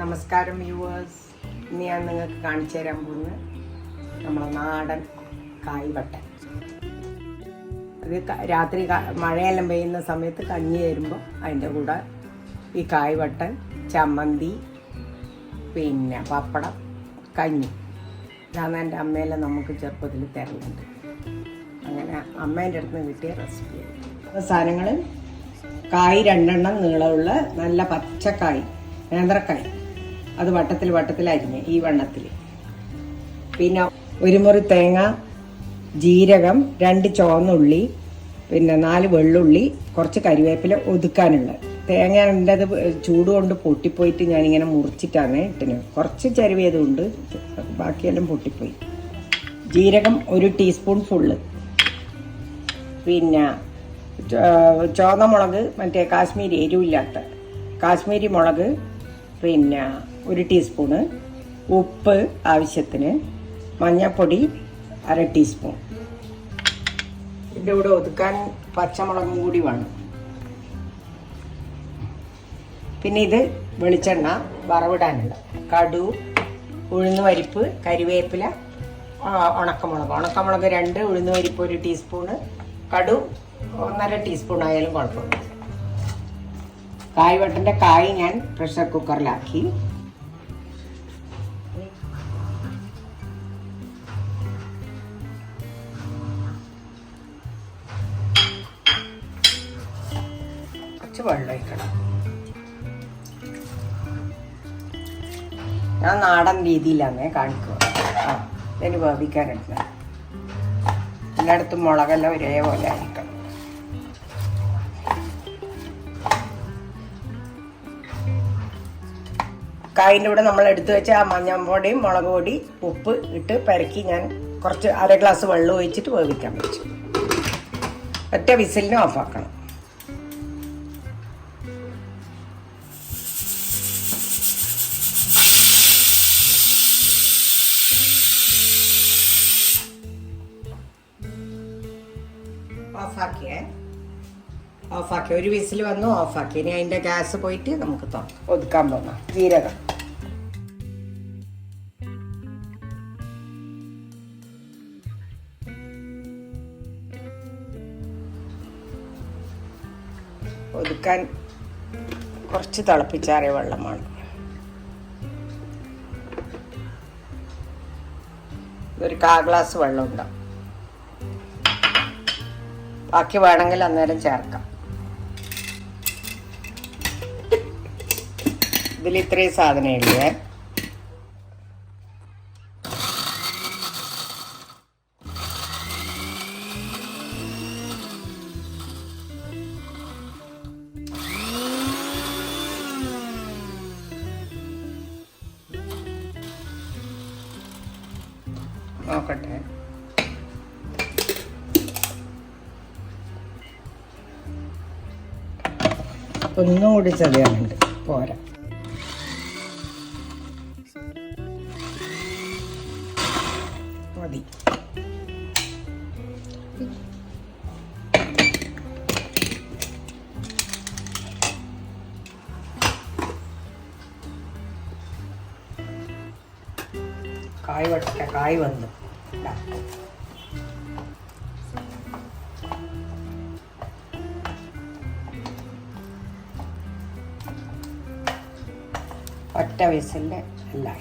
നമസ്കാരം വ്യൂവേഴ്സ്. ഇന്ന് ഞാൻ നിങ്ങൾക്ക് കാണിച്ചു തരാൻ പോകുന്നത് നമ്മളെ നാടൻ കായ്വട്ടൻ. അത് രാത്രി മഴയെല്ലാം പെയ്യുന്ന സമയത്ത് കഞ്ഞി തരുമ്പോൾ അതിൻ്റെ കൂടെ ഈ കായ്വട്ടൻ, ചമ്മന്തി, പിന്നെ പപ്പടം, കഞ്ഞി. ഇതാണ് എൻ്റെ അമ്മയെല്ലാം നമുക്ക് ചെറുപ്പത്തിൽ തരലുണ്ട്. അങ്ങനെ അമ്മേൻ്റെ അടുത്ത് നിന്ന് കിട്ടിയ റെസിപ്പി. സാധനങ്ങൾ: കായ് 2 നീളമുള്ള നല്ല പച്ചക്കായ്, നേന്ത്രക്കായ്, അത് വട്ടത്തിൽ അരിഞ്ഞ് ഈ വണ്ണത്തിൽ. പിന്നെ 1 മുറി തേങ്ങ, ജീരകം, 2 ചുവന്നുള്ളി, പിന്നെ 4 വെള്ളുള്ളി, കുറച്ച് കരിവേപ്പില ഒതുക്കാനുള്ള. തേങ്ങ എൻ്റെ അത് ചൂട് കൊണ്ട് പൊട്ടിപ്പോയിട്ട് ഞാനിങ്ങനെ മുറിച്ചിട്ടാണ് ഇട്ടിന്. കുറച്ച് ചരുവേതുകൊണ്ട് ബാക്കിയെല്ലാം പൊട്ടിപ്പോയി. ജീരകം 1 ടീസ്പൂൺ ഫുള്ള്. പിന്നെ ചുവന്ന മുളക്, മറ്റേ കാശ്മീരി എരിവില്ലാത്ത കാശ്മീരി മുളക്, പിന്നെ 1 ടീസ്പൂണ്, ഉപ്പ് ആവശ്യത്തിന്, മഞ്ഞൾപ്പൊടി 1/2 ടീസ്പൂൺ. ഇതിൻ്റെ കൂടെ ഒതുക്കാൻ പച്ചമുളകും കൂടി വേണം. പിന്നെ ഇത് വെളിച്ചെണ്ണ വറവിടാനുള്ള. കടു, ഉഴുന്നുപരിപ്പ്, കരിവേപ്പില, ഉണക്കമുളക് 2, ഉഴുന്നുപരിപ്പ് 1 ടീസ്പൂണ്, കടു 1.5 ടീസ്പൂൺ ആയാലും കുഴപ്പമില്ല. കായ്വട്ടൻ്റെ കായ് ഞാൻ പ്രഷർ കുക്കറിലാക്കി. കുറച്ച് വെള്ളം ഒഴിക്കണം. ഞാൻ നാടൻ രീതിയിലാണ് കാണിക്കുക. ഇതിന് വേവിക്കാനെടുക്കണം. എല്ലായിടത്തും മുളകെല്ലാം ഒരേപോലെ ആയിരിക്കണം. കായിൻ്റെ കൂടെ നമ്മൾ എടുത്തു വെച്ച ആ മഞ്ഞൾപ്പൊടിയും മുളക് പൊടി, ഉപ്പ് ഇട്ട് പെരക്കി ഞാൻ കുറച്ച് 1/2 ഗ്ലാസ് വെള്ളം ഒഴിച്ചിട്ട് വേവിക്കാൻ വെച്ചു. ഒറ്റ വിസിലിന് ഓഫാക്കണം. ഓഫാക്കി 1 വിസിൽ വന്നു, ഓഫാക്കി. ഇനി അതിൻ്റെ ഗ്യാസ് പോയിട്ട് നമുക്ക് ഒതുക്കാൻ പോകാം. ജീരകം, ഒതുക്കാൻ കുറച്ച് തിളപ്പിച്ചാറിയ വെള്ളമാണ്. ഒരു 1/4 ഗ്ലാസ് വെള്ളം ഉണ്ടാവും. ബാക്കി വേണമെങ്കിൽ അന്നേരം ചേർക്കാം. ഇതിൽ ഇത്രയും സാധനമില്ലേ. നോക്കട്ടെ. ഒന്നും കൂടി ചതയാനുണ്ട്, പോരാ. മതി. കായ് വന്നു. ഒറ്റ വിസിലിന് എല്ലാം.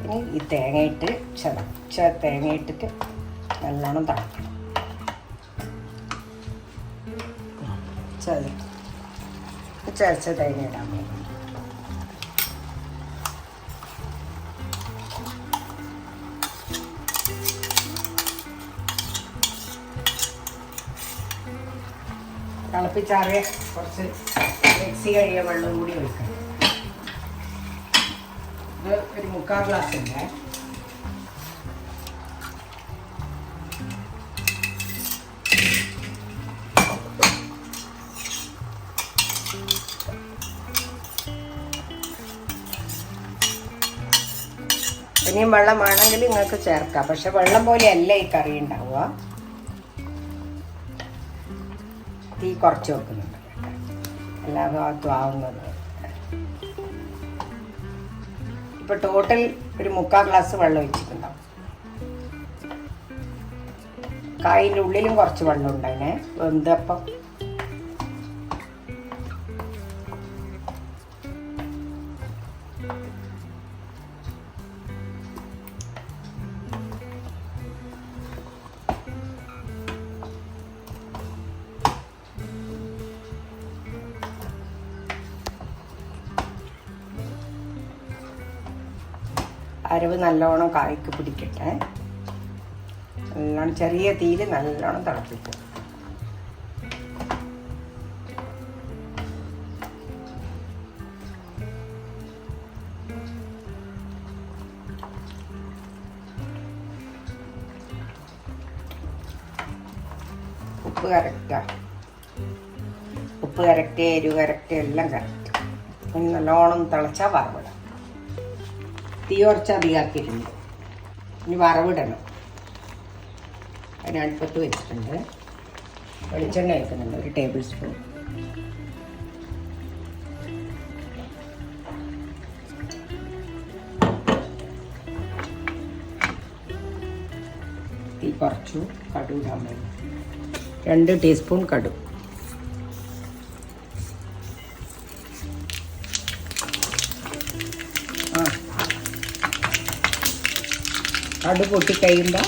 ഇനി ഈ തേങ്ങയിട്ട് ചതച്ച തേങ്ങയിട്ടിട്ട് നല്ലോണം തിളക്കണം. ചതച്ച തേങ്ങ ഇടാൻ പോകും. തിളപ്പിച്ചാറിയ കുറച്ച് മിക്സി കഴിയ വെള്ളം കൂടി ഒഴിക്കണം. ഇത് ഒരു 3/4 ഗ്ലാസ് ഉണ്ട്. ഇനിയും വെള്ളം വേണമെങ്കിൽ നിങ്ങൾക്ക് ചേർക്കാം. പക്ഷെ വെള്ളം പോലെയല്ല ഈ കറി ഉണ്ടാവുക. തീ കുറച്ച് വെക്കുന്നുണ്ട്. അല്ല എല്ലാ ഭാഗത്തും ആവുന്നത്. ഇപ്പോൾ ടോട്ടൽ ഒരു 3/4 ഗ്ലാസ് വെള്ളം ഒഴിച്ചിട്ടുണ്ടാവും. കായിൻ്റെ ഉള്ളിലും കുറച്ച് വെള്ളം ഉണ്ടായിനെ വെന്തപ്പം. അരവ് നല്ലോണം കായ്ക്ക് പിടിക്കട്ടെ. നല്ലോണം ചെറിയ തീയിൽ നല്ലോണം തിളപ്പിക്കും. ഉപ്പ് കറക്റ്റാ, ഉപ്പ് കറക്റ്റ്, എരിവ് കറക്റ്റ്, എല്ലാം കറക്റ്റ്. ഇനി നല്ലോണം തിളച്ചാൽ വറവിടാം. തീ കുറച്ച് അധികമാക്കിയിട്ടുണ്ട്. ഇനി വറവിടണം. അതിന് അടുപ്പത്ത് വെച്ചിട്ടുണ്ട്. വെളിച്ചെണ്ണ ഒഴിക്കുന്നുണ്ട് 1 ടേബിൾ സ്പൂൺ. തീ കുറച്ചു. കടുക് ഇടാൻ വേണ്ടി 2 ടീസ്പൂൺ കടുക്. കടുക് പൊട്ടിക്കഴിയുമ്പോൾ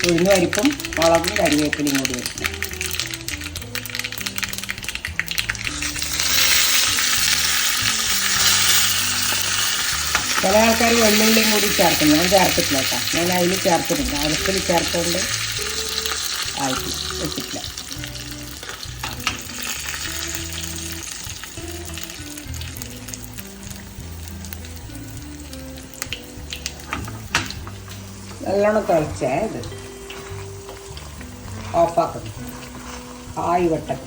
ഉഴുന്ന് പരിപ്പും മുളകും കരിവേപ്പിലയും കൂടി വെക്കണം. ചില ആൾക്കാർ വെള്ളുള്ളിയും കൂടി ചേർക്കും. ഞാൻ ചേർത്തിട്ടില്ല കേട്ടോ. ഞാൻ അതിൽ ചേർത്തിട്ടുണ്ട്. അരപ്പിൽ ചേർത്തുകൊണ്ട് ആയിട്ടില്ല, വെച്ചിട്ടില്ല. നല്ലോണം തിളച്ചേ ഇത് ഓഫാക്കുന്നു. കായ് വട്ടൻ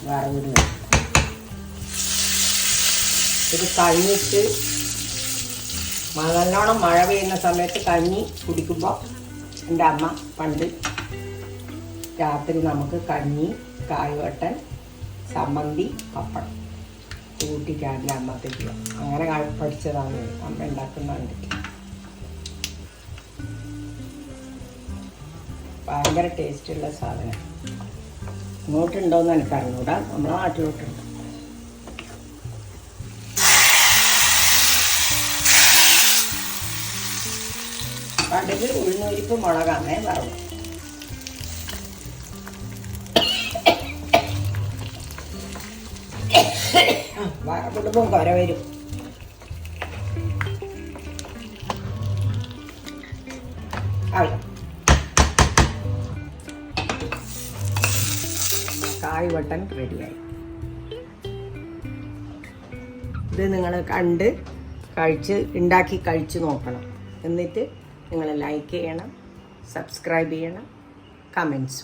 വറവിടുക. ഇത് കഴിഞ്ഞിട്ട് നല്ലോണം മഴ പെയ്യുന്ന സമയത്ത് കഞ്ഞി കുടിക്കുമ്പോൾ എൻ്റെ അമ്മ പണ്ട് രാത്രി നമുക്ക് കഞ്ഞി, കായ്വട്ടൻ, ചമ്മന്തി, പപ്പടം കൂട്ടിക്കാൻ്റെ അമ്മ തരിക. അങ്ങനെ പഠിച്ചതാണ് അമ്മ ഉണ്ടാക്കുന്ന കണ്ടിട്ട്. ഭയങ്കര ടേസ്റ്റുള്ള സാധനം. ഇങ്ങോട്ടുണ്ടോയെന്ന് എനിക്ക് അറിഞ്ഞൂടാ. നമ്മളെ നാട്ടിലോട്ടുണ്ട്. കടുക്, ഉഴുന്നുപരിപ്പ്, മുളകാണേ വറവ്. വറവിടുമ്പം കുര വരും. കായ് വട്ടൻ റെഡിയായി. ഇത് നിങ്ങൾ കണ്ട് ഉണ്ടാക്കി കഴിച്ച് നോക്കണം. എന്നിട്ട് നിങ്ങൾ ലൈക്ക് ചെയ്യണം, സബ്സ്ക്രൈബ് ചെയ്യണം, കമൻസ്